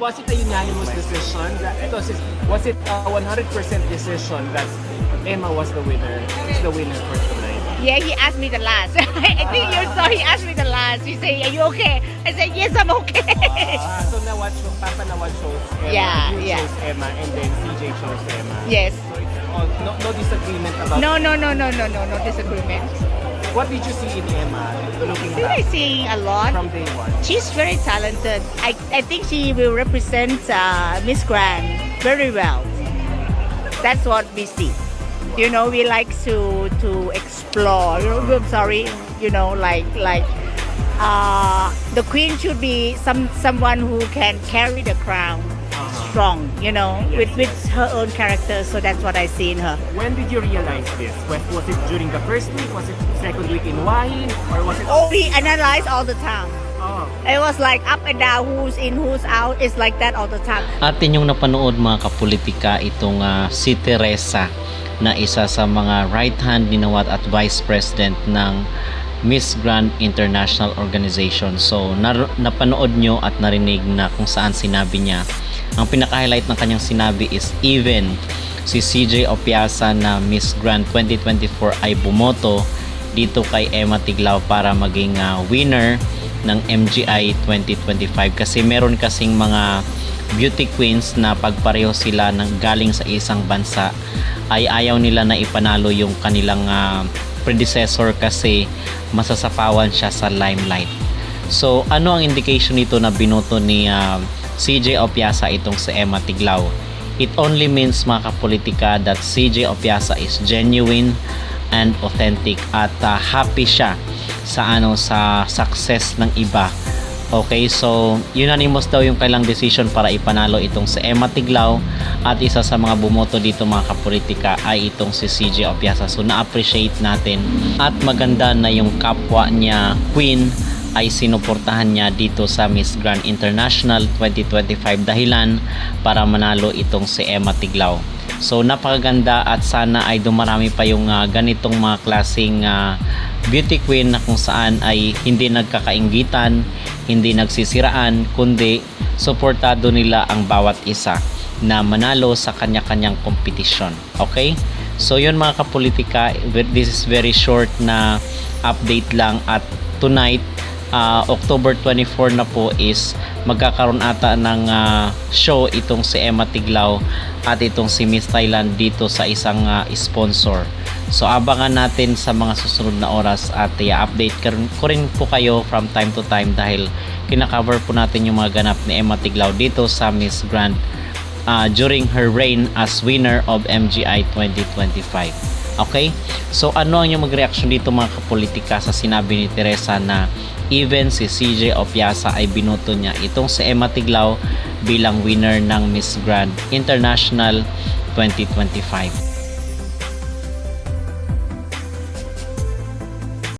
was it a unanimous decision? Was it a 100% decision that Emma was the winner? Is the winner for tonight? Yeah, he asked me the last. I think you saw he asked me the last. He said, "Are you okay?" I said, "Yes, I'm okay." So Papa Nawal chose Emma, Yeah, you yeah. chose Emma, and then CJ chose Emma. Yes. So it's all, no disagreement about. No disagreement. What did you see in Emma looking Did I back see a lot? from day one? She's very talented. I think she will represent Miss Grand very well. That's what we see. You know, we like to explore. I'm sorry. You know, like the queen should be someone who can carry the crown strong. You know, Yes, with her own character. So that's what I see in her. When did you realize this? Was it during the first week? Was it second week in Wahin? Or was it? We analyze all the time. Oh. It was like up and down, who's in, who's out. It's like that all the time. Atin yung napanood mga kapolitika itong si Teresa na isa sa mga right hand ni Nawat at Vice President ng Miss Grand International Organization. So napanood nyo at narinig na kung saan sinabi niya. Ang pinaka-highlight ng kanyang sinabi is even si CJ Opiasa na Miss Grand 2024 ay bumoto dito kay Emma Tiglao para maging winner ng MGI 2025 kasi meron kasing mga beauty queens na pagpareho sila ng galing sa isang bansa ay ayaw nila na ipanalo yung kanilang predecessor kasi masasapawan siya sa limelight. So ano ang indication nito na binoto ni CJ Opiasa itong si Emma Tiglao? It only means mga kapolitika that CJ Opiasa is genuine and authentic at happy siya sa success ng iba. Okay, so unanimous daw yung kailang decision para ipanalo itong si Emma Tiglao at isa sa mga bumoto dito mga kapolitika ay itong si CJ Opiasa. So na-appreciate natin at maganda na yung kapwa niya queen ay sinuportahan niya dito sa Miss Grand International 2025 dahilan para manalo itong si Emma Tiglao. So napakaganda at sana ay dumarami pa yung ganitong mga klaseng beauty queen na kung saan ay hindi nagkakainggitan, hindi nagsisiraan, kundi suportado nila ang bawat isa na manalo sa kanya-kanyang kompetisyon. Okay? So yun mga kapolitika, this is very short na update lang at tonight October 24 na po is magkakaroon ata ng show itong si Emma Tiglao at itong si Miss Thailand dito sa isang sponsor. So abangan natin sa mga susunod na oras at i-update ko rin po kayo from time to time dahil kinakover po natin yung mga ganap ni Emma Tiglao dito sa Miss Grand during her reign as winner of MGI 2025. Okay? So ano ang yung mag-reaction dito mga kapolitika sa sinabi ni Teresa na even si CJ Opiasa ay binoto niya itong si Emma Tiglao bilang winner ng Miss Grand International 2025.